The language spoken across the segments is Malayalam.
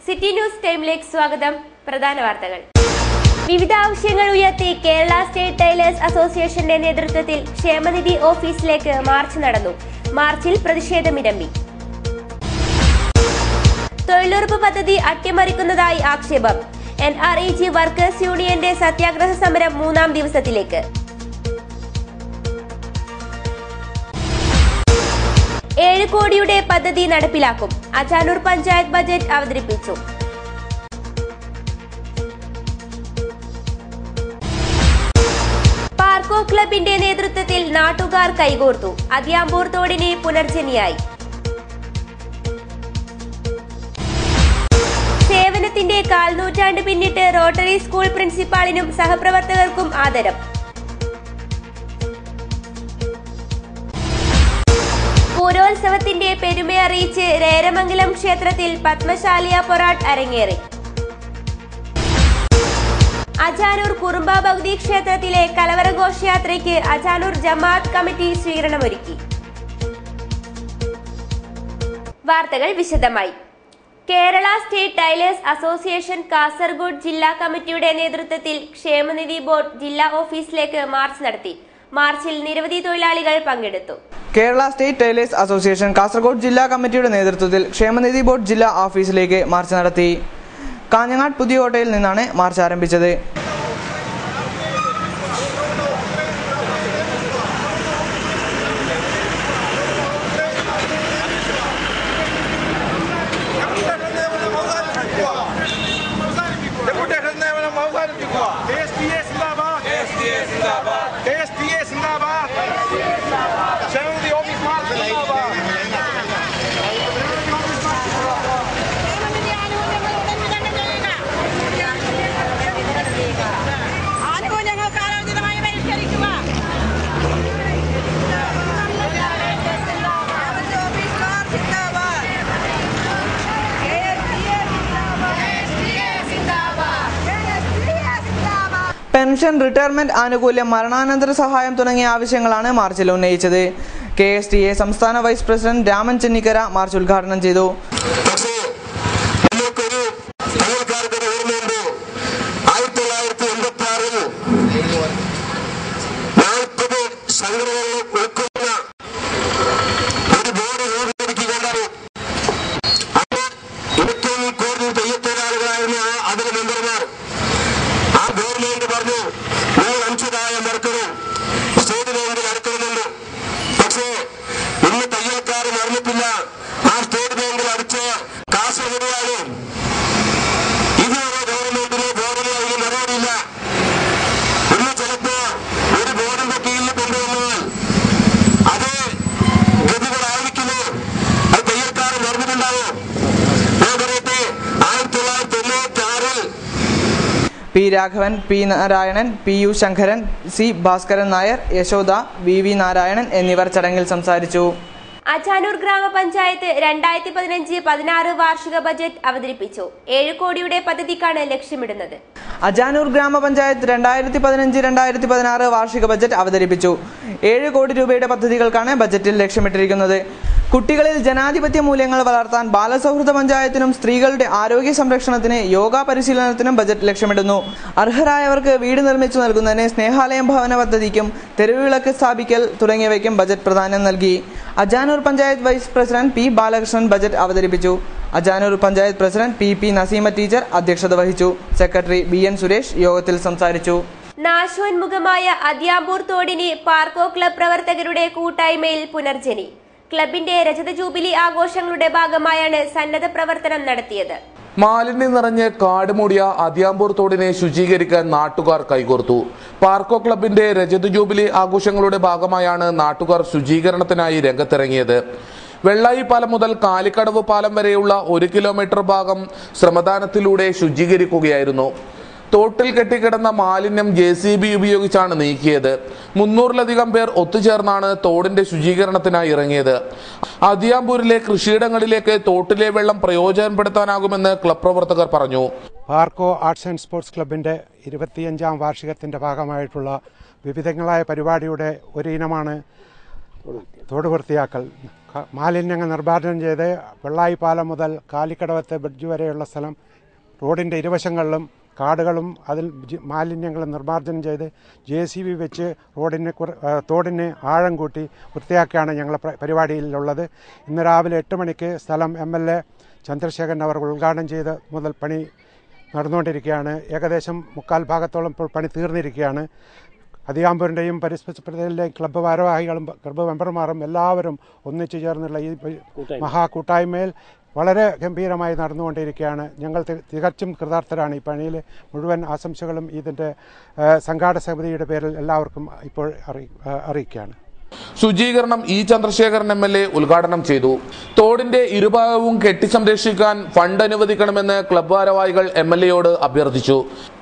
സിറ്റി ന്യൂസ് ടൈമിലേക്ക് സ്വാഗതം. പ്രധാന വാർത്തകൾ. വിവിധ ആവശ്യങ്ങൾ ഉയർത്തി കേരള സ്റ്റേറ്റ് ടൈലേഴ്സ് അസോസിയേഷന്റെ നേതൃത്വത്തിൽ ക്ഷേമനിധി ഓഫീസിലേക്ക് മാർച്ച് നടന്നു. മാർച്ചിൽ പ്രതിഷേധമിരമ്പി. തൊഴിലുറപ്പ് പദ്ധതി അട്ടിമറിക്കുന്നതായി ആക്ഷേപം. NREG വർക്കേഴ്സ് യൂണിയന്റെ സത്യാഗ്രഹ സമരം 3-ാം ദിവസത്തിലേക്ക്. 7 കോടിയുടെ പദ്ധതി നടപ്പിലാക്കും. അജാനൂർ പഞ്ചായത്ത് ബജറ്റ് അവതരിപ്പിച്ചു. പാർക്കോ ക്ലബിന്റെ നേതൃത്വത്തിൽ നാട്ടുകാർ കൈകോർത്തു. അതിയാമ്പൂർ തോടിന് പുനർജനിയായി. സേവനത്തിന്റെ കാൽനൂറ്റാണ്ട് പിന്നിട്ട് റോട്ടറി സ്കൂൾ പ്രിൻസിപ്പാളിനും സഹപ്രവർത്തകർക്കും ആദരം. പൂരോത്സവത്തിന്റെ പെരുമയറിയിച്ച് രേരമംഗലം ക്ഷേത്രത്തിൽ പത്മശാലിയ പൊറാട്ട് അരങ്ങേറി. അജാനൂർ കുറുമ്പ ഭഗവതി ക്ഷേത്രത്തിലെ കലവറ ഘോഷയാത്രയ്ക്ക് അജാനൂർ ജമാഅത്ത് കമ്മിറ്റി സ്വീകരണമൊരുക്കി. വാർത്തകൾ വിശദമായി. Kerala state tailors association Kasaragod ജില്ലാ കമ്മിറ്റിയുടെ നേതൃത്വത്തിൽ ക്ഷേമനിധി ബോർഡ് ജില്ലാ ഓഫീസിലേക്ക് മാർച്ച് നടത്തി. മാർച്ചിൽ നിരവധി തൊഴിലാളികൾ പങ്കെടുത്തു. Kerala state tailors association Kasaragod ജില്ലാ കമ്മിറ്റിയുടെ നേതൃത്വത്തിൽ ക്ഷേമനിധി ബോർഡ് ജില്ലാ ഓഫീസിലേക്ക് മാർച്ച് നടത്തി. കാഞ്ഞങ്ങാട് പുതിയോട്ടയിൽ നിന്നാണ് മാർച്ച് ആരംഭിച്ചത്. പെൻഷൻ, റിട്ടയർമെന്റ് ആനുകൂല്യം, മരണാനന്തര സഹായം തുടങ്ങിയ ആവശ്യങ്ങളാണ് മാർച്ചിൽ ഉന്നയിച്ചത്. KSTA സംസ്ഥാന vice president Raman Chennikkara march ഉദ്ഘാടനം ചെയ്തു. P. Raghavan, P. Narayanan, PU Sankaran, C. Bhaskaran Nair, Yashoda, VV Narayanan എന്നിവർ ചടങ്ങിൽ സംസാരിച്ചു. അജാനൂർ ഗ്രാമപഞ്ചായത്ത് 2015-16 വാർഷിക ബജറ്റ് അവതരിപ്പിച്ചു. 7 കോടിയുടെ പദ്ധതിക്കാണ് ലക്ഷ്യമിടുന്നത്. അജാനൂർ ഗ്രാമപഞ്ചായത്ത് 2015-2016 വാർഷിക ബജറ്റ് അവതരിപ്പിച്ചു. 7 കോടി രൂപയുടെ പദ്ധതികൾക്കാണ് ബജറ്റിൽ ലക്ഷ്യമിട്ടിരിക്കുന്നത്. കുട്ടികളിൽ ജനാധിപത്യ മൂല്യങ്ങൾ വളർത്താൻ ബാലസൗഹൃദ പഞ്ചായത്തിനും സ്ത്രീകളുടെ ആരോഗ്യ സംരക്ഷണത്തിന് യോഗ പരിശീലനത്തിനും ബജറ്റ് ലക്ഷ്യമിടുന്നു. അർഹരായവർക്ക് വീട് നിർമ്മിച്ചു നൽകുന്നതിന് സ്നേഹാലയം ഭവന പദ്ധതിക്കും തെരുവുവിളക്ക് സ്ഥാപിക്കൽ തുടങ്ങിയവയ്ക്കും ബജറ്റ് പ്രാധാന്യം നൽകി. Ajanur panchayat vice president P. Balakrishnan budget അവതരിപ്പിച്ചു. Ajanur panchayat president PP Naseema teacher അധ്യക്ഷത വഹിച്ചു. സെക്രട്ടറി BN സുരേഷ് യോഗത്തിൽ സംസാരിച്ചു. നാശോന്മുഖമായ അതിയാമ്പൂർ തോടിന് പാർക്കോ ക്ലബ് പ്രവർത്തകരുടെ കൂട്ടായ്മയിൽ പുനർജനി. ക്ലബിന്റെ രജത ജൂബിലി ആഘോഷങ്ങളുടെ ഭാഗമായാണ് സന്നദ്ധ പ്രവർത്തനം നടത്തിയത്. മാലിന്യം നിറഞ്ഞ് കാടുമൂടിയ അതിയാമ്പൂർ തോടിനെ ശുചീകരിക്കാൻ നാട്ടുകാർ കൈകോർത്തു. പാർക്കോ ക്ലബിന്റെ രജത ജൂബിലി ആഘോഷങ്ങളുടെ ഭാഗമായാണ് നാട്ടുകാർ ശുചീകരണത്തിനായി രംഗത്തിറങ്ങിയത്. വെള്ളായി പാലം മുതൽ കാലിക്കടവ് പാലം വരെയുള്ള 1 കിലോമീറ്റർ ഭാഗം ശ്രമദാനത്തിലൂടെ ശുചീകരിക്കുകയായിരുന്നു. തോട്ടിൽ കെട്ടിക്കിടന്ന മാലിന്യം JCB ഉപയോഗിച്ചാണ് നീക്കിയത്. 300-ലധികം പേർ ഒത്തുചേർന്നാണ് തോടിന്റെ ശുചീകരണത്തിനായി ഇറങ്ങിയത്. അതിയാമ്പൂരിലെ കൃഷിയിടങ്ങളിലേക്ക് തോട്ടിലെ വെള്ളം പ്രയോജനപ്പെടുത്താനാകുമെന്ന് ക്ലബ് പ്രവർത്തകർ പറഞ്ഞു. പാർക്കോ ആർട്സ് ആൻഡ് സ്പോർട്സ് ക്ലബിന്റെ 25ാം വാർഷികത്തിന്റെ ഭാഗമായിട്ടുള്ള വിവിധങ്ങളായ പരിപാടിയുടെ ഒരു ഇനമാണ് തോട് വൃത്തിയാക്കൽ. മാലിന്യങ്ങൾ നിർമ്മാർജ്ജനം ചെയ്ത് വെള്ളായിപ്പാലം മുതൽ കാലിക്കടവത്തെ ബ്രിഡ്ജ് വരെയുള്ള സ്ഥലം റോഡിൻ്റെ ഇരുവശങ്ങളിലും കാടുകളും അതിൽ മാലിന്യങ്ങൾ നിർമ്മാർജ്ജനം ചെയ്ത് JCB വെച്ച് തോടിന് ആഴം കൂട്ടി വൃത്തിയാക്കിയാണ് ഞങ്ങൾ പരിപാടിയിലുള്ളത്. ഇന്ന് രാവിലെ 8 മണിക്ക് സ്ഥലം MLA ചന്ദ്രശേഖരൻ അവർ ഉദ്ഘാടനം ചെയ്ത് മുതൽ പണി നടന്നുകൊണ്ടിരിക്കുകയാണ്. ഏകദേശം 3/4 ഭാഗത്തോളം ഇപ്പോൾ പണി തീർന്നിരിക്കുകയാണ്. അതിയാമ്പൂരിൻ്റെയും പരിസരത്തിലെയും ക്ലബ്ബ് ഭാരവാഹികളും ക്ലബ്ബ് മെമ്പർമാരും എല്ലാവരും ഒന്നിച്ചു ചേർന്നുള്ള ഈ മഹാകൂട്ടായ്മയിൽ വളരെ ഗംഭീരമായി നടന്നുകൊണ്ടിരിക്കുകയാണ്. ഞങ്ങൾ തികച്ചും കൃതാർത്ഥരാണ്. ഈ പണിയിൽ മുഴുവൻ ആശംസകളും ഇതിൻ്റെ സംഘാടക സമിതിയുടെ പേരിൽ എല്ലാവർക്കും ഇപ്പോൾ അറിയിക്കുകയാണ്. ശുചീകരണം ചന്ദ്രശേഖരൻ MLA ഉദ്ഘാടനം ചെയ്തു. തോടിന്റെ ഇരുഭാഗവും കെട്ടി സംരക്ഷിക്കാൻ ഫണ്ട് അനുവദിക്കണമെന്ന് ക്ലബ്ബ് ഭാരവാഹികൾ MLAയോട് അഭ്യർത്ഥിച്ചു.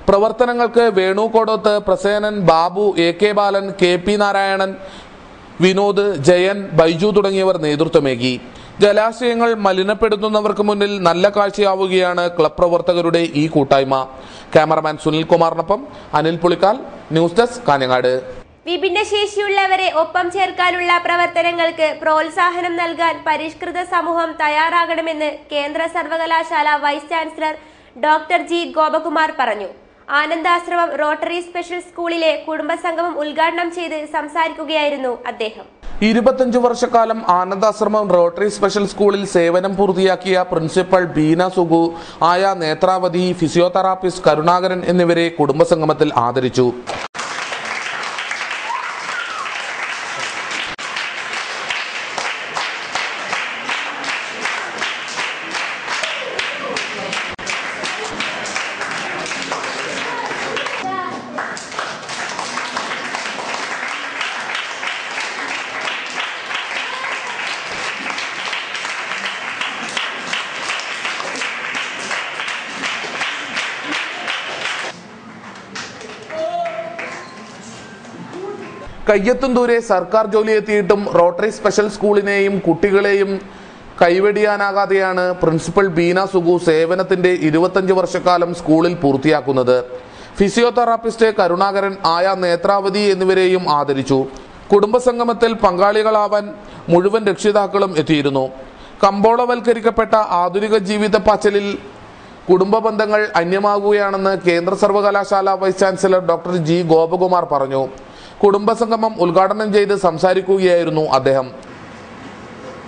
പ്രവർത്തനങ്ങൾക്ക് വേണു കോടോത്ത്, പ്രസേനൻ, ബാബു, AK ബാലൻ, KP നാരായണൻ, വിനോദ്, ജയൻ, ബൈജു തുടങ്ങിയവർ നേതൃത്വമേകി. ജലാശയങ്ങൾ മലിനപ്പെടുത്തുന്നവർക്ക് മുന്നിൽ നല്ല കാഴ്ചയാവുകയാണ് ക്ലബ് പ്രവർത്തകരുടെ ഈ കൂട്ടായ്മ. ക്യാമറമാൻ സുനിൽ കുമാറിനൊപ്പം അനിൽ പുളിക്കാൽ, ന്യൂസ് ഡെസ്ക്, കാഞ്ഞങ്ങാട്. വിഭിന്നശേഷിയുള്ളവരെ ഒപ്പം ചേർക്കാനുള്ള പ്രവർത്തനങ്ങൾക്ക് പ്രോത്സാഹനം നൽകാൻ പരിഷ്കൃത സമൂഹം തയ്യാറാകണമെന്ന് കേന്ദ്ര സർവകലാശാല vice chancellor doctor G. Gopakumar പറഞ്ഞു. ആനന്ദാശ്രമം റോട്ടറി സ്പെഷ്യൽ സ്കൂളിലെ കുടുംബസംഗമം ഉദ്ഘാടനം ചെയ്ത് സംസാരിക്കുകയായിരുന്നു അദ്ദേഹം. 25 വർഷക്കാലം ആനന്ദാശ്രമം റോട്ടറി സ്പെഷ്യൽ സ്കൂളിൽ സേവനം പൂർത്തിയാക്കിയ പ്രിൻസിപ്പൽ ബീന സുഗു, ആയ നേത്രാവതി, ഫിസിയോതെറാപ്പിസ്റ്റ് കരുണാകരൻ എന്നിവരെ കുടുംബസംഗമത്തിൽ ആദരിച്ചു. കയ്യെത്തും ദൂരെ സർക്കാർ ജോലി എത്തിയിട്ടും റോട്ടറി സ്പെഷ്യൽ സ്കൂളിനെയും കുട്ടികളെയും കൈവെടിയാനാകാതെയാണ് പ്രിൻസിപ്പൽ ബീന സുഗു സേവനത്തിന്റെ 25 വർഷക്കാലം സ്കൂളിൽ പൂർത്തിയാക്കുന്നത്. ഫിസിയോതെറാപ്പിസ്റ്റ് കരുണാകരൻ, ആയ നേത്രാവതി എന്നിവരെയും ആദരിച്ചു. കുടുംബസംഗമത്തിൽ പങ്കാളികളാവാൻ മുഴുവൻ രക്ഷിതാക്കളും എത്തിയിരുന്നു. കമ്പോളവൽക്കരിക്കപ്പെട്ട ആധുനിക ജീവിത പാച്ചലിൽ കുടുംബ ബന്ധങ്ങൾ അന്യമാകുകയാണെന്ന് കേന്ദ്ര സർവകലാശാല vice chancellor doctor G. Gopakumar പറഞ്ഞു. കുടുംബസംഗമം ഉദ്ഘാടനം ചെയ്ത് സംസാരിക്കുകയായിരുന്നു അദ്ദേഹം.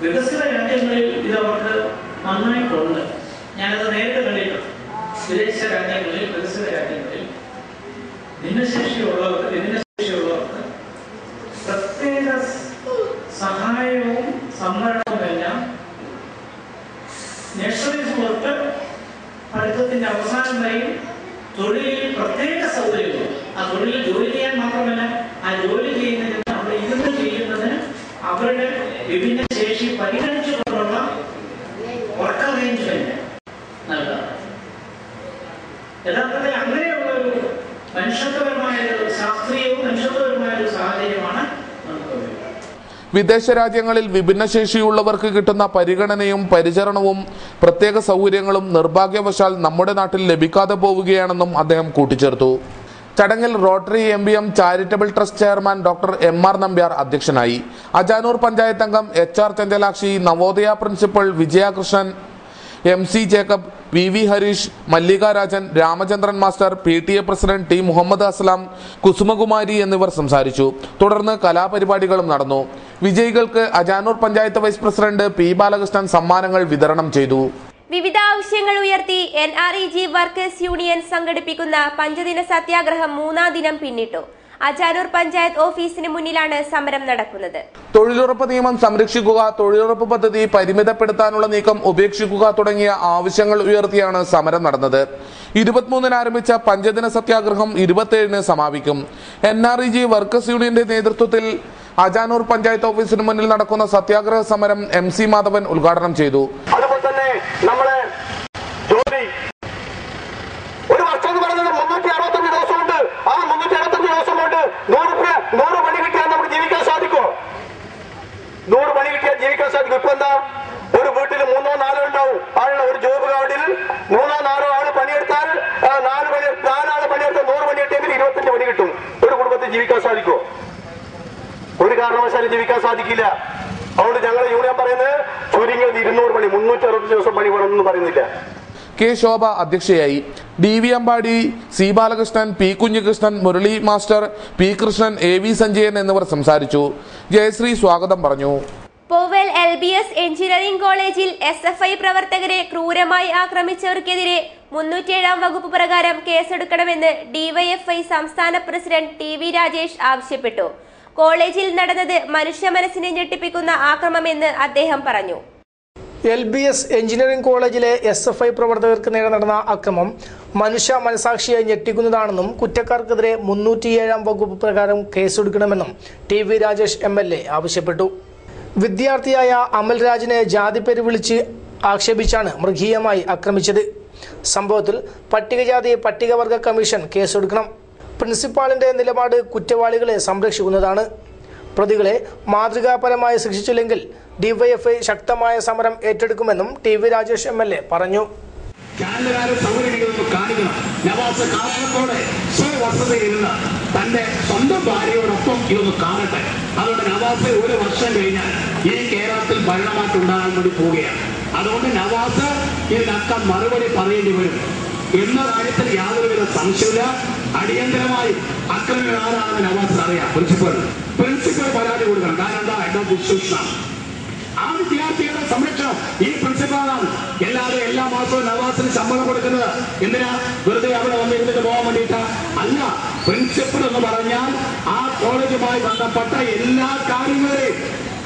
വികസിത രാജ്യങ്ങളിൽ ഇത് അവർക്ക് നന്നായിട്ടുണ്ട്. ഞാനത് നേരത്തെ കണ്ടിട്ടുണ്ട്. വിദേശ രാജ്യങ്ങളിൽ, വികസിത രാജ്യങ്ങളിൽ ഭിന്നശേഷിയുള്ളവർക്ക് പ്രത്യേക സഹായവും സംവരണവുമെല്ലാം നഴ്സറി തൊട്ട് പഠിത്തത്തിന്റെ അവസാനം വരെയും തൊഴിലിൽ പ്രത്യേക സൗകര്യങ്ങളും, ആ തൊഴിലിൽ ജോലി ചെയ്യാൻ മാത്രമല്ല, ആ ജോലി ചെയ്യുന്നതിന് അവിടെ ഇരുന്ന് ചെയ്യുന്നതിന് അവരുടെ വിഭിന്ന ശേഷി പരിഗണിച്ചുകൊണ്ടുള്ള വർക്ക് അറേഞ്ച്മെന്റ് നൽകാം. യഥാർത്ഥത്തിൽ അങ്ങനെയുള്ള ഒരു മനുഷ്യത്വപരമായ ഒരു ശാസ്ത്രീയവും മനുഷ്യത്വപരമായ ഒരു സാഹചര്യമാണ് നമുക്ക്. വിദേശ രാജ്യങ്ങളിൽ വിഭിന്നശേഷിയുള്ളവർക്ക് കിട്ടുന്ന പരിഗണനയും പരിചരണവും പ്രത്യേക സൗകര്യങ്ങളും നിർഭാഗ്യവശാൽ നമ്മുടെ നാട്ടിൽ ലഭിക്കാതെ പോവുകയാണെന്നും അദ്ദേഹം കൂട്ടിച്ചേർത്തു. ചടങ്ങിൽ rotary MBM charitable trust chairman doctor MR Nambiar അധ്യക്ഷനായി. അജാനൂർ പഞ്ചായത്ത് അംഗം HR Chanchalakshi, Navodaya principal Vijayakrishnan, MC Jacob, VV Harish, Mallika Rajan, Ramachandran master, PTA president T. Muhammad Aslam, Kusumakumari എന്നിവർ സംസാരിച്ചു. തുടർന്ന് കലാപരിപാടികളും നടന്നു. വിജയികൾക്ക് Ajanur panchayat vice president P. Balakrishnan സമ്മാനങ്ങൾ വിതരണം ചെയ്തു. വിവിധ ആവശ്യങ്ങൾ ഉയർത്തി NREG വർക്കേഴ്സ് യൂണിയൻ സംഘടിപ്പിക്കുന്ന പഞ്ചദിന സത്യാഗ്രഹം 3ാം ദിനം പിന്നിട്ടു. അജാനൂർ പഞ്ചായത്ത് ഓഫീസിന് മുന്നിലാണ് സമരം നടക്കുന്നത്. തൊഴിലുറപ്പ് നിയമം സംരക്ഷിക്കുക, തൊഴിലുറപ്പ് പദ്ധതി പരിമിതപ്പെടുത്താനുള്ള നീക്കം ഉപേക്ഷിക്കുക തുടങ്ങിയ ആവശ്യങ്ങൾ ഉയർത്തിയാണ് സമരം നടന്നത്. 23-ന് ആരംഭിച്ച പഞ്ചദിന സത്യാഗ്രഹം 27-ന് സമാപിക്കും. NREG വർക്കേഴ്സ് യൂണിയന്റെ നേതൃത്വത്തിൽ അജാനൂർ പഞ്ചായത്ത് ഓഫീസിന് മുന്നിൽ നടക്കുന്ന സത്യാഗ്രഹ സമരം MC മാധവൻ ഉദ്ഘാടനം ചെയ്തു. അതുപോലെ തന്നെ നമ്മളെ ജോലി ഒരു വർഷം എന്ന് പറയുന്നത് 365 ദിവസമുണ്ട്. ആ 365 ദിവസം കൊണ്ട് 100 പണി കിട്ടിയാൽ നമുക്ക് ജീവിക്കാൻ സാധിക്കുമോ? 100 പണി കിട്ടിയാൽ ജീവിക്കാൻ സാധിക്കും. ഇപ്പൊ എന്താ, ഒരു വീട്ടിൽ 3-4 ഉണ്ടാവും ആളുള്ള ഒരു ജോബ് കാർഡിൽ 3-4 ആള് പണിയെടുത്താൽ 4 ആള് പണിയെടുത്താൽ 100 പണി കിട്ടിയെങ്കിൽ 25 പണി കിട്ടും. ഒരു കുടുംബത്തിൽ ജീവിക്കാൻ സാധിക്കുമോ? ഒരു കാരണവശാലും ജീവിക്കാൻ സാധിക്കില്ല. അതുകൊണ്ട് ഞങ്ങളെ യൂണിയൻ പറയുന്നത് ചുരുങ്ങിയത് 200 പണി 360 ദിവസം പണി വേണമെന്ന് പറയുന്നില്ല. കെ ശോഭ അധ്യക്ഷയായി. DV Ambadi, C Balakrishnan, P Kunhikrishnan, Murali master, P Krishnan, AV Sanjayan എന്നിവർ സംസാരിച്ചു. ജയശ്രീ സ്വാഗതം പറഞ്ഞു. പോവൽ LBS എഞ്ചിനീയറിംഗ് കോളേജിൽ SFI പ്രവർത്തകരെ ക്രൂരമായി ആക്രമിച്ചവർക്കെതിരെ 307 വകുപ്പ് പ്രകാരം കേസെടുക്കണമെന്ന് DYFI സംസ്ഥാന പ്രസിഡന്റ് TV രാജേഷ് ആവശ്യപ്പെട്ടു. കോളേജിൽ നടന്നത് മനുഷ്യ മനസ്സിനെ ഞെട്ടിപ്പിക്കുന്ന ആക്രമണമെന്ന് അദ്ദേഹം പറഞ്ഞു. LBS എഞ്ചിനീയറിംഗ് കോളേജിലെ SFI പ്രവർത്തകർക്ക് നേരെ നടന്ന അക്രമം മനുഷ്യ മനസാക്ഷിയെ ഞെട്ടിക്കുന്നതാണെന്നും കുറ്റക്കാർക്കെതിരെ 307 വകുപ്പ് പ്രകാരം കേസെടുക്കണമെന്നും TV രാജേഷ് MLA ആവശ്യപ്പെട്ടു. വിദ്യാർത്ഥിയായ അമൽ രാജിനെ ജാതിപ്പേര് വിളിച്ച് ആക്ഷേപിച്ചാണ് മൃഗീയമായി ആക്രമിച്ചത്. സംഭവത്തിൽ പട്ടികജാതി പട്ടികവർഗ കമ്മീഷൻ കേസെടുക്കണം. പ്രിൻസിപ്പാളിന്റെ നിലപാട് കുറ്റവാളികളെ സംരക്ഷിക്കുന്നതാണ്. പ്രതികളെ മാതൃകാപരമായി ശിക്ഷിച്ചില്ലെങ്കിൽ DYFI ശക്തമായ സമരം ഏറ്റെടുക്കുമെന്നും TV രാജേഷ് MLA പറഞ്ഞു. വസതിയിരുന്ന് തന്റെ സ്വന്തം ഭാര്യയോടൊപ്പം ഇതൊന്ന് കാണട്ടെ. അതുകൊണ്ട് നവാസ് ഒരു വർഷം കഴിഞ്ഞാൽ ഈ കേരളത്തിൽ ഭരണമാറ്റം ഉണ്ടാകാൻ വേണ്ടി പോവുകയാണ്. അതുകൊണ്ട് നവാസ് ഇതിനൊക്കെ മറുപടി പറയേണ്ടി വരും എന്ന കാര്യത്തിൽ യാതൊരുവിധ സംശയമില്ല. അടിയന്തരമായി അക്രമി ആരാണെന്ന് നവാസിന് അറിയാം. പ്രിൻസിപ്പൽ പരാതി കൊടുക്കണം. കാരണം എന്താ, ഹെഡ് ഓഫ് ഇൻസ്റ്റിറ്റ്യൂഷനാണ്. ആ വിദ്യാർത്ഥിയുടെ സംരക്ഷണം ഈ പ്രിൻസിപ്പാളാണ്. എല്ലാവരും എല്ലാ മാസവും നവാസിന് ശമ്പളം കൊടുക്കുന്നത് എന്തിനാ? വെറുതെ അവിടെ വന്നിരുന്നിട്ട് പോകാൻ വേണ്ടിയിട്ടാ? അല്ല. പ്രിൻസിപ്പൽ എന്ന് പറഞ്ഞാൽ ആ കോളേജുമായി ബന്ധപ്പെട്ട എല്ലാ കാര്യങ്ങളെയും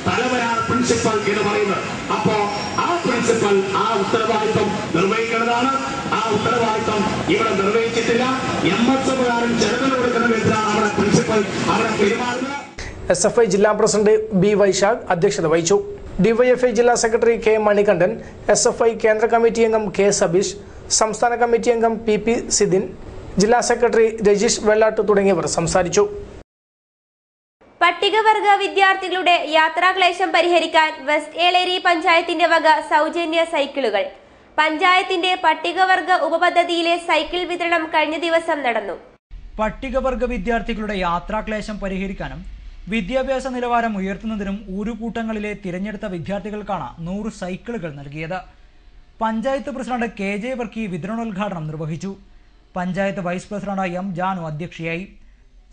തലവനാണ് പ്രിൻസിപ്പൽ എന്ന് പറയുന്നത്. അപ്പോ ആ പ്രിൻസിപ്പൽ ആ ഉത്തരവാദിത്വം നിർവഹിക്കുന്നതാണ്. ആ ഉത്തരവാദിത്വം ഇവിടെ നിർവഹിച്ചിട്ടില്ല. MS പ്രകാരം ചെറുതൽ കൊടുക്കണമെന്നാണ് നമ്മുടെ പ്രിൻസിപ്പൽ അവിടെ പെരുമാറുന്നത്. SFI ജില്ലാ പ്രസിഡന്റ് B വൈശാഖ് അധ്യക്ഷത വഹിച്ചു. DYFI ജില്ലാ സെക്രട്ടറി K മണികണ്ഠൻ, SFI കേന്ദ്ര കമ്മിറ്റി അംഗം K സബീഷ്, സംസ്ഥാന കമ്മിറ്റി അംഗം PP സിദിൻ, ജില്ലാ സെക്രട്ടറി രജീഷ് വെള്ളാട്ട് തുടങ്ങിയവർ സംസാരിച്ചു. പട്ടികവർഗ വിദ്യാർത്ഥികളുടെ യാത്രാക്ലേശം പരിഹരിക്കാൻ വെസ്റ്റ് ഏലേരി പഞ്ചായത്തിന്റെ വക സൗജന്യ സൈക്കിളുകൾ. പഞ്ചായത്തിന്റെ പട്ടികവർഗ ഉപപദ്ധതിയിലെ സൈക്കിൾ വിതരണം കഴിഞ്ഞ ദിവസം നടന്നു. പട്ടികവർഗ വിദ്യാർത്ഥികളുടെ യാത്രാക്ലേശം പരിഹരിക്കാനും വിദ്യാഭ്യാസ നിലവാരം ഉയർത്തുന്നതിനും ഊരുകൂട്ടങ്ങളിലെ തിരഞ്ഞെടുത്ത വിദ്യാർത്ഥികൾക്കാണ് 100 സൈക്കിളുകൾ നൽകിയത്. പഞ്ചായത്ത് പ്രസിഡന്റ് KJ വർക്കി വിതരണോദ്ഘാടനം നിർവഹിച്ചു. Panchayat vice president M Janu അധ്യക്ഷയായി.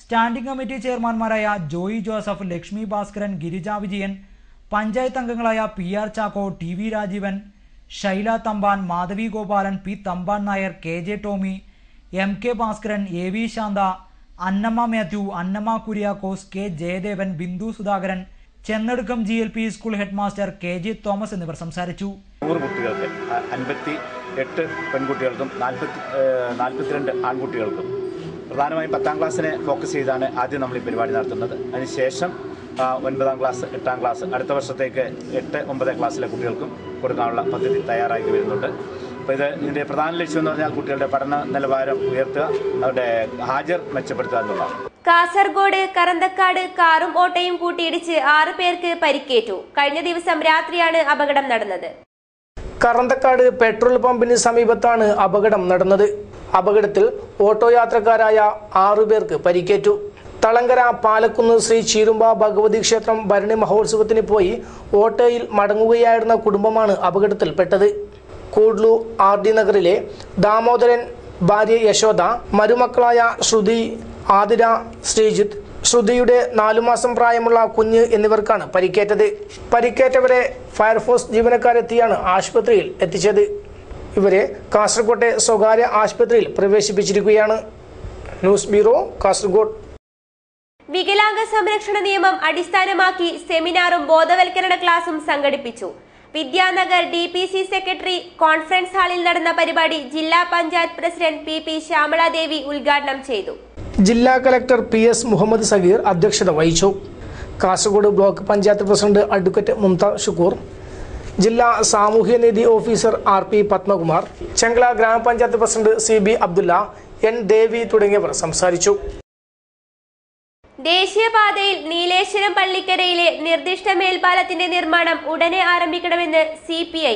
സ്റ്റാൻഡിംഗ് കമ്മിറ്റി ചെയർമാൻമാരായ ജോയി ജോസഫ്, ലക്ഷ്മി ഭാസ്കരൻ, ഗിരിജ വിജയൻ, പഞ്ചായത്ത് അംഗങ്ങളായ PR Chacko, TV Rajeevan, Shaila Thampan, Madhavi Gopalan, P Thampan Nair, KJ Tommy, MK Bhaskaran, AV Shantha, Annamma Mathew, Annamma Kuriakose, K Jayadevan, Bindu Sudhakaran, Chennadukkam GLP school head master KJ Thomas എന്നിവർ സംസാരിച്ചു. 100 കുട്ടികൾക്ക് 58 പെൺകുട്ടികൾക്കും 42 ആൺകുട്ടികൾക്കും പ്രധാനമായും 10ാം ക്ലാസ്സിനെ ഫോക്കസ് ചെയ്താണ് ആദ്യം നമ്മൾ ഈ പരിപാടി നടത്തുന്നത്. അതിനുശേഷം 9ാം ക്ലാസ്, 8ാം ക്ലാസ്, അടുത്ത വർഷത്തേക്ക് 8, 9 ക്ലാസ്സിലെ കുട്ടികൾക്കും കൊടുക്കാനുള്ള പദ്ധതി തയ്യാറാക്കി വരുന്നുണ്ട്. അപ്പോൾ ഇതിൻ്റെ പ്രധാന ലക്ഷ്യം എന്ന് പറഞ്ഞാൽ കുട്ടികളുടെ പഠന നിലവാരം ഉയർത്തുക, അവരുടെ ഹാജർ മെച്ചപ്പെടുത്തുക എന്നുള്ളതാണ്. കാസർഗോഡ് കറന്തക്കാട് കാറും ഓട്ടോയും കൂട്ടിയിടിച്ച് 6 പേർക്ക് പരിക്കേറ്റു. കഴിഞ്ഞ ദിവസം രാത്രിയാണ് അപകടം നടന്നത്. കറന്തക്കാട് പെട്രോൾ പമ്പിന് സമീപത്താണ് അപകടം നടന്നത്. അപകടത്തിൽ ഓട്ടോ യാത്രക്കാരായ 6 പേർക്ക് പരിക്കേറ്റു. തളങ്കര പാലക്കുന്ന് ശ്രീ ചീരുമ്പ ഭഗവതി ക്ഷേത്രം ഭരണി മഹോത്സവത്തിന് പോയി ഓട്ടോയിൽ മടങ്ങുകയായിരുന്ന കുടുംബമാണ് അപകടത്തിൽപ്പെട്ടത്. കൂഡ്ലു RD നഗറിലെ ദാമോദരൻ, ഭാര്യ യശോദ, മരുമക്കളായ ശ്രുതി, ആതിര, ശ്രീജിത്ത്, ശ്രുതിയുടെ 4 മാസം പ്രായമുള്ള കുഞ്ഞ് എന്നിവർക്കാണ് പരിക്കേറ്റത്. പരിക്കേറ്റവരെ ഫയർഫോഴ്സ് ജീവനക്കാരെത്തിയാണ് ആശുപത്രിയിൽ എത്തിച്ചത്. ഇവരെ കാസർകോട്ടെ സ്വകാര്യ ആശുപത്രിയിൽ പ്രവേശിപ്പിച്ചിരിക്കുകയാണ്. News bureau, Kasaragod. വികലാംഗ സംരക്ഷണ നിയമം അടിസ്ഥാനമാക്കി സെമിനാറും ബോധവൽക്കരണ ക്ലാസും സംഘടിപ്പിച്ചു. വിദ്യാനഗർ DPC സെക്രട്ടറി കോൺഫറൻസ് ഹാളിൽ നടന്ന പരിപാടി ജില്ലാ പഞ്ചായത്ത് പ്രസിഡന്റ് PP ശ്യാമളാദേവി ഉദ്ഘാടനം ചെയ്തു. ജില്ലാ കലക്ടർ PS മുഹമ്മദ് സഗീർ അധ്യക്ഷത വഹിച്ചു. Kasaragod block panchayat president advocate Mumtaz Shukkoor, ജില്ലാ സാമൂഹ്യനീതി officer RP Padmakumar, Chengala grama panchayat president CB Abdulla, N Devi തുടങ്ങിയവർ സംസാരിച്ചു. ദേശീയപാതയിൽ നീലേശ്വരം പള്ളിക്കരയിലെ നിർദ്ദിഷ്ട മേൽപ്പാലത്തിന്റെ നിർമ്മാണം ഉടനെ ആരംഭിക്കണമെന്ന് CPI.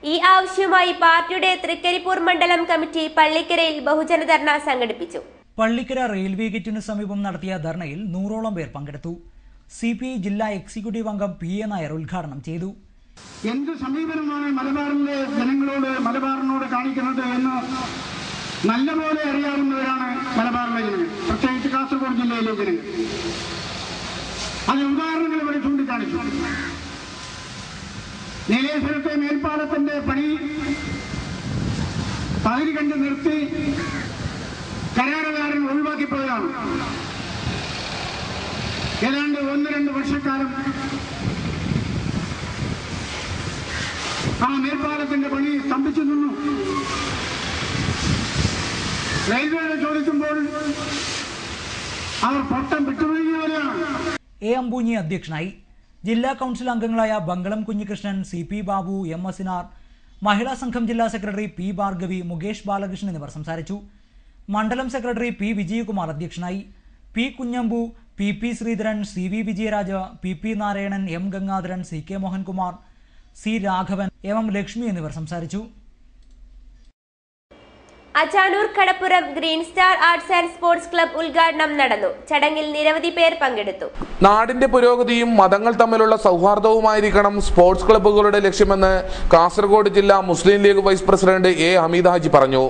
ഈ ആവശ്യവുമായി പാർട്ടിയുടെ തൃക്കരിപ്പൂർ മണ്ഡലം കമ്മിറ്റി പള്ളിക്കരയിൽ ബഹുജന ധർണ സംഘടിപ്പിച്ചു. പള്ളിക്കര റെയിൽവേ ഗേറ്റിനു സമീപം നടത്തിയ ധർണയിൽ 100ഓളം പേർ പങ്കെടുത്തു. CPI ജില്ലാ എക്സിക്യൂട്ടീവ് അംഗം PA നായർ ഉദ്ഘാടനം ചെയ്തു. എന്ത് സമീപനമാണ് മലബാറിലെ ജനങ്ങളോട് മലബാറിനോട് കാണിക്കുന്നത് എന്ന് നല്ലപോലെ അറിയാവുന്നവരാണ് മലബാറിലെ ജനങ്ങൾ, പ്രത്യേകിച്ച് കാസർഗോഡ് ജില്ലയിലെ ജനങ്ങൾ. അത് ഉദാഹരണങ്ങൾ ഇവിടെ ചൂണ്ടിക്കാണിച്ചു. നീലേശ്വരത്തെ മേൽപ്പാലത്തിന്റെ പണി പകുതി കണ്ട് നിർത്തി കരാറുകാരൻ ഒഴിവാക്കിപ്പോയതാണ്. ഏതാണ്ട് 1-2 വർഷക്കാലം ആ മേൽപ്പാലത്തിന്റെ പണി സ്തംഭിച്ചു നിന്നു. റെയിൽവേയുടെ ചോദിക്കുമ്പോൾ അവർ പൊട്ടം വിട്ടുവരികയാണ്. A. അമ്പൂഞ്ഞി അധ്യക്ഷനായി. ജില്ലാ കൗൺസിൽ അംഗങ്ങളായ ബംഗളം കുഞ്ഞികൃഷ്ണൻ, CP ബാബു, M. അസിനാർ, മഹിളാ സംഘം ജില്ലാ സെക്രട്ടറി P. ഭാർഗവി, മുകേഷ് ബാലകൃഷ്ണൻ എന്നിവർ സംസാരിച്ചു. മണ്ഡലം സെക്രട്ടറി P. വിജയകുമാർ അധ്യക്ഷനായി. P. Kunhambu, PP Sreedharan, CV Vijayaraja, PP Narayanan, M. Gangadharan, CK Mohankumar, C. Raghavan, M. Lakshmi എന്നിവർ സംസാരിച്ചു. Achanur Kadappuram green star arts and sports club ഉദ്ഘാടനം നടന്നു. ചടങ്ങിൽ നിരവധി പേർ പങ്കെടുത്തു. നാടിന്റെ പുരോഗതിയും മതങ്ങൾ തമ്മിലുള്ള സൗഹാർദ്ദവുമായിരിക്കണം സ്പോർട്സ് ക്ലബ്ബുകളുടെ ലക്ഷ്യമെന്ന് കാസർഗോഡ് ജില്ലാ Muslim League vice president A. Hameed Haji പറഞ്ഞു.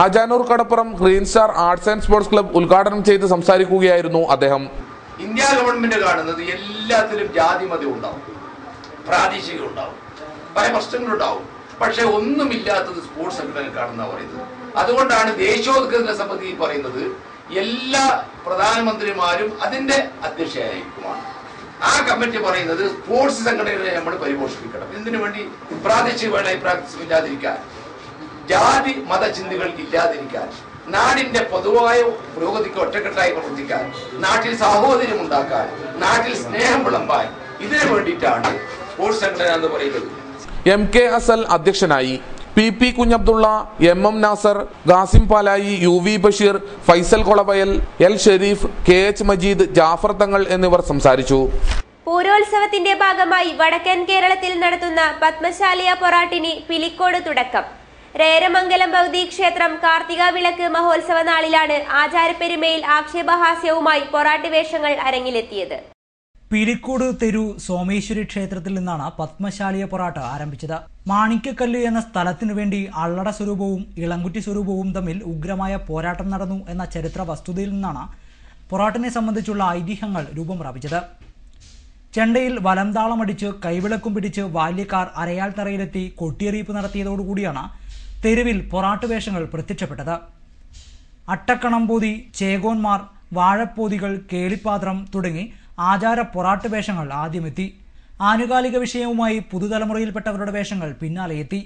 Ajanur Kadappuram green star arts and sports club ഉദ്ഘാടനം ചെയ്ത് സംസാരിക്കുകയായിരുന്നു അദ്ദേഹം. ഇന്ത്യ ഗവൺമെന്റ് കാണുന്നത് എല്ലാത്തിലും ജാതി മതം ഉണ്ടാവും, പ്രാദേശികം ഉണ്ടാവും, പല പ്രശ്നങ്ങളുണ്ടാവും. പക്ഷെ ഒന്നുമില്ലാത്തത് സ്പോർട്സ് സംഘടന കാണുന്ന പറയുന്നത്. അതുകൊണ്ടാണ് ദേശീയോദ്ഗ്രഥന സമിതി പറയുന്നത് എല്ലാ പ്രധാനമന്ത്രിമാരും അതിന്റെ അധ്യക്ഷയായിരിക്കുമാണ്. ആ കമ്മിറ്റി പറയുന്നത് സ്പോർട്സ് സംഘടനകളെ നമ്മൾ പരിപോഷിപ്പിക്കണം. ഇതിനു വേണ്ടി പ്രാദേശികമായ പ്രാക്ടീസ് ഇല്ലാതിരിക്കാൻ, ജാതി മതചിന്തകൾ ഇല്ലാതിരിക്കാൻ, നാടിന്റെ പൊതുവായ പുരോഗതിക്ക് ഒറ്റക്കെട്ടായി പ്രവർത്തിക്കാൻ, നാട്ടിൽ സാഹോദര്യം ഉണ്ടാക്കാൻ, നാട്ടിൽ സ്നേഹം വിളമ്പാൻ, ഇതിനു വേണ്ടിയിട്ടാണ് സ്പോർട്സ് സംഘടന എന്ന് പറയുന്നത്. MK അസൽ അധ്യക്ഷനായി. PP Kunhabdulla, MM Nasser, Khasim Palayi, UV Basheer, Faisal Kolavayal, L Shareef, KH Majeed, Jafar Thangal എന്നിവർ സംസാരിച്ചു. പൂരോത്സവത്തിന്റെ ഭാഗമായി വടക്കൻ കേരളത്തിൽ നടത്തുന്ന പത്മശാലിയ പൊറാട്ടിന് പിലിക്കോട് തുടക്കം. രേരമംഗലം ഭഗവതി ക്ഷേത്രം കാർത്തിക വിളക്ക് മഹോത്സവ നാളിലാണ് ആചാരപ്പെരുമയിൽ ആക്ഷേപഹാസ്യവുമായി പൊറാട്ട് വേഷങ്ങൾ അരങ്ങിലെത്തിയത്. പിലിക്കോട് തെരു സോമേശ്വരി ക്ഷേത്രത്തിൽ നിന്നാണ് പത്മശാലിയ പൊറാട്ട് ആരംഭിച്ചത്. മാണിക്യക്കല്ല് എന്ന സ്ഥലത്തിനു വേണ്ടി അള്ളട സ്വരൂപവും ഇളങ്കുറ്റി സ്വരൂപവും തമ്മിൽ ഉഗ്രമായ പോരാട്ടം നടന്നു എന്ന ചരിത്ര വസ്തുതയിൽ നിന്നാണ് പൊറാട്ടിനെ സംബന്ധിച്ചുള്ള ഐതിഹ്യങ്ങൾ രൂപം പ്രാപിച്ചത്. ചെണ്ടയിൽ വലംതാളമടിച്ച് കൈവിളക്കും പിടിച്ച് ബാല്യക്കാർ അരയാൽ തറയിലെത്തി കൊട്ടിയെറിയിപ്പ് നടത്തിയതോടുകൂടിയാണ് തെരുവിൽ പൊറാട്ട് വേഷങ്ങൾ പ്രത്യക്ഷപ്പെട്ടത്. അട്ടക്കണംപോതി, ചേകോന്മാർ, വാഴപ്പോതികൾ, കേളിപ്പാത്രം തുടങ്ങി ആചാര പൊറാട്ട് വേഷങ്ങൾ ആദ്യമെത്തി. ആനുകാലിക വിഷയവുമായി പുതുതലമുറയിൽപ്പെട്ടവരുടെ വേഷങ്ങൾ പിന്നാലെ എത്തി.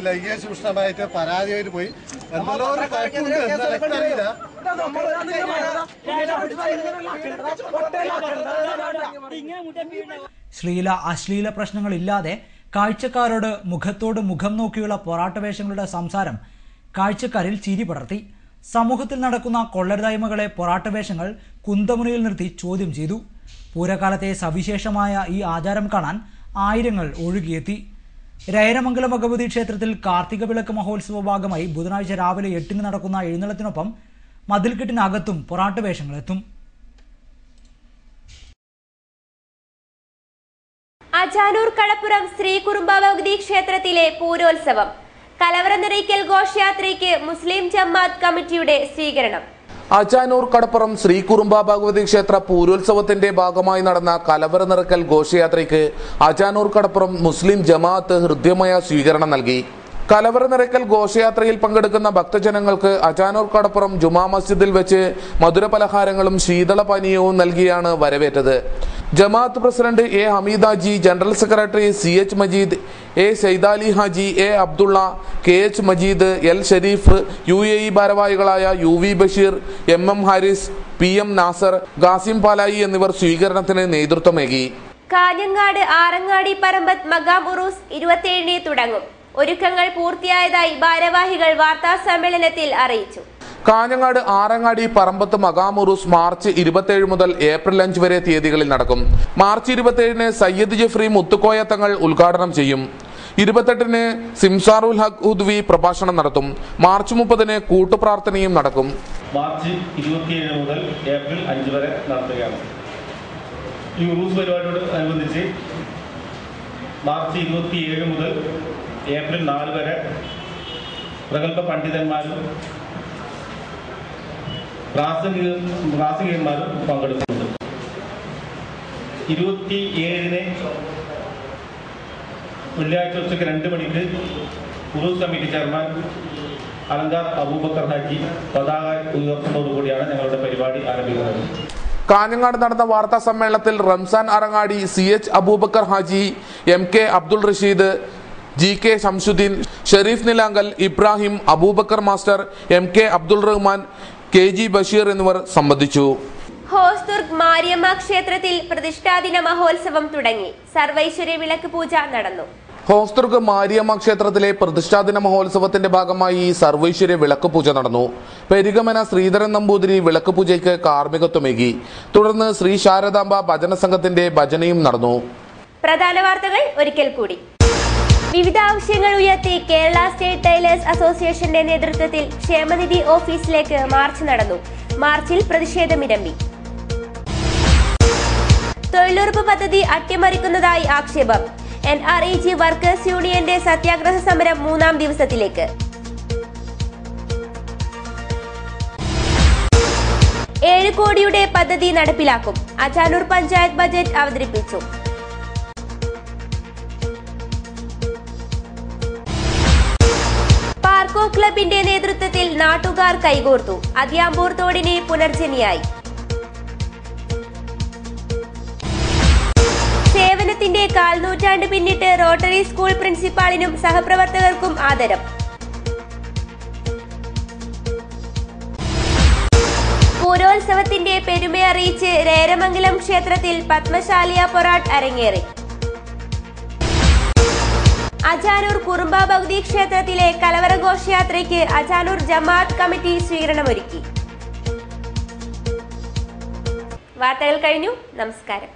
ലൈംഗിക ചൂഷണമായിട്ട് പരാതിയായിട്ട് പോയി അശ്ലീല പ്രശ്നങ്ങളില്ലാതെ കാഴ്ചക്കാരോട് മുഖത്തോട് മുഖം നോക്കിയുള്ള പൊറാട്ട് വേഷങ്ങളുടെ സംസാരം കാഴ്ചക്കാരിൽ ചിരി പടർത്തി. സമൂഹത്തിൽ നടക്കുന്ന കൊള്ളരുതായ്മകളെ പൊറാട്ട് വേഷങ്ങൾ കുന്തമുനയിൽ നിർത്തി ചോദ്യം ചെയ്തു. പൂരകാലത്തെ സവിശേഷമായ ഈ ആചാരം കാണാൻ ആയിരങ്ങൾ ഒഴുകിയെത്തി. രൈരമംഗലം ഭഗവതി ക്ഷേത്രത്തിൽ കാർത്തിക വിളക്ക് മഹോത്സവ ഭാഗമായി ബുധനാഴ്ച രാവിലെ 8 നടക്കുന്ന എഴുന്നള്ളത്തിനൊപ്പം മതിൽക്കെട്ടിനകത്തും പൊറാട്ട് വേഷങ്ങളെത്തും. അജാനൂർ കടപ്പുറം ശ്രീ കുറുമ്പ ഭഗവതി ക്ഷേത്രത്തിലെ പൂരോത്സവം. കലവറ നിറയ്ക്കൽ ഘോഷയാത്രയ്ക്ക് മുസ്ലിം ജമാഅത്ത് കമ്മിറ്റിയുടെ സ്വീകരണം. അജാനൂർ കടപ്പുറം ശ്രീ കുറുമ്പ ഭഗവതി ക്ഷേത്ര പൂരോത്സവത്തിന്റെ ഭാഗമായി നടന്ന കലവറ നിറക്കൽ ഘോഷയാത്രയ്ക്ക് അജാനൂർ കടപ്പുറം മുസ്ലിം ജമാഅത്ത് ഹൃദ്യമായ സ്വീകരണം നൽകി. കലവറ നിറയ്ക്കൽ ഘോഷയാത്രയിൽ പങ്കെടുക്കുന്ന ഭക്തജനങ്ങൾക്ക് അജാനൂർ കടപ്പുറം ജുമാ മസ്ജിദിൽ വെച്ച് മധുരപലഹാരങ്ങളും ശീതളപാനീയവും നൽകിയാണ് വരവേറ്റത്. Jamaath president A. Hameed Haji, general secretary CH Majeed, A. Saidali Haji, A. Abdulla, KH Majeed, L Shareef, UAE ഭാരവാഹികളായ UV Basheer, MM Haris, PM Nasser, Khasim Palayi എന്നിവർ സ്വീകരണത്തിന് നേതൃത്വമേകി. കാഞ്ഞങ്ങാട് ആറങ്ങാടി പറമ്പത്ത് മഖാം ഉറൂസ് 27-ന് തുടങ്ങും. ഒരുക്കങ്ങൾ പൂർത്തിയായതായി ഭാരവാഹികൾ വാർത്താ സമ്മേളനത്തിൽ അറിയിച്ചു. കാഞ്ഞങ്ങാട് ആറങ്ങാടി പറമ്പത്ത് മകാമുറൂസ് മാർച്ച് 27 മുതൽ ഏപ്രിൽ 5 വരെ തീയതികളിൽ നടക്കും. മാർച്ച് 27-ന് സയ്യിദ് ജഫ്രി മുത്തുക്കോയ തങ്ങൾ ഉദ്ഘാടനം ചെയ്യും. 28-ന് സിംസാറുൽ ഹഖ് ഉദ്വി പ്രഭാഷണം നടത്തും. മാർച്ച് 30-ന് കൂട്ടുപ്രാർത്ഥനയും നടക്കും. മാർച്ച് 27 മുതൽ ഏപ്രിൽ 5 വരെ നടത്തുകയാണ്. ഈ ഉറൂസ് പരിപാടിയോട് അനുബന്ധിച്ച് മാർച്ച് 27 മുതൽ ഏപ്രിൽ 4 വരെ പ്രഗത്ഭ പണ്ഡിതന്മാരും പ്രാസംഗികന്മാരും പങ്കെടുക്കുന്നുണ്ട്. 27-ന് വെള്ളിയാഴ്ച ഉച്ചയ്ക്ക് 2 മണിക്ക് ഉറൂസ് കമ്മിറ്റി ചെയർമാൻ അലങ്കാർ അബൂബക്കർ ഹാജി പതാക ഉയർത്തുന്നതോടുകൂടിയാണ് ഞങ്ങളുടെ പരിപാടി ആരംഭിക്കുന്നത്. കാഞ്ഞങ്ങാട് നടന്ന വാർത്താ സമ്മേളനത്തിൽ Ramzan Arangadi, CH Abubakar Haji, MK Abdul Rasheed, GK Shamsuddin, Shareef Nilankal, Ibrahim, Abubakar master, MK Abdul Rahman, KG Basheer എന്നിവർ സംബന്ധിച്ചു. ഹോസ്ദുർഗ് മാരിയമ്മ ക്ഷേത്രത്തിൽ പ്രതിഷ്ഠാദിന മഹോത്സവം തുടങ്ങി. സർവൈശ്വര്യ വിളക്ക് പൂജ നടന്നു. ഹോസ്ദുർഗ് മാരിയമ്മ ക്ഷേത്രത്തിലെ പ്രതിഷ്ഠാദിന മഹോത്സവത്തിന്റെ ഭാഗമായി സർവൈശ്വര്യ വിളക്ക് പൂജ നടന്നു. പെരിഗമന ശ്രീധരൻ നമ്പൂതിരി വിളക്ക് പൂജയ്ക്ക് കാർമ്മികത്വമേകി. തുടർന്ന് ശ്രീ ശാരദാംബ ഭജന സംഘത്തിന്റെ ഭജനയും നടന്നു. പ്രധാന വാർത്തകൾ ഒരിക്കൽ കൂടി. വിവിധ ആവശ്യങ്ങൾ ഉയർത്തി കേരള സ്റ്റേറ്റ് ടൈലേഴ്സ് അസോസിയേഷന്റെ നേതൃത്വത്തിൽ ക്ഷേമനിധി ഓഫീസിലേക്ക് മാർച്ച് നടന്നു. മാർച്ചിൽ പ്രതിഷേധമിരമ്പി. തൊഴിലുറപ്പ് പദ്ധതി അട്ടിമറിക്കുന്നതായി ആക്ഷേപം. NREG വർക്കേഴ്സ് യൂണിയന്റെ സത്യാഗ്രഹ സമരം 3-ാം ദിവസത്തിലേക്ക്. ഏഴ് കോടിയുടെ പദ്ധതി നടപ്പിലാക്കും. അജാനൂർ പഞ്ചായത്ത് ബജറ്റ് അവതരിപ്പിച്ചു. പാർക്കോ ക്ലബിന്റെ നേതൃത്വത്തിൽ നാട്ടുകാർ കൈകോർത്തു. അതിയാമ്പൂർ തോടിന് പുനർജനിയായി. സേവനത്തിന്റെ 1/4 നൂറ്റാണ്ട് പിന്നിട്ട് റോട്ടറി സ്കൂൾ പ്രിൻസിപ്പാളിനും സഹപ്രവർത്തകർക്കും ആദരം. പൂരോത്സവത്തിന്റെ പെരുമയറിയിച്ച് രേരമംഗലം ക്ഷേത്രത്തിൽ പത്മശാലിയ പൊറാട്ട് അരങ്ങേറി. അജാനൂർ കുറുമ്പ ഭഗവതി ക്ഷേത്രത്തിലെ കലവറ ഘോഷയാത്രയ്ക്ക് അജാനൂർ ജമാഅത്ത് കമ്മിറ്റി സ്വീകരണമൊരുക്കി. വാർത്തകൾ കഴിഞ്ഞു. നമസ്കാരം.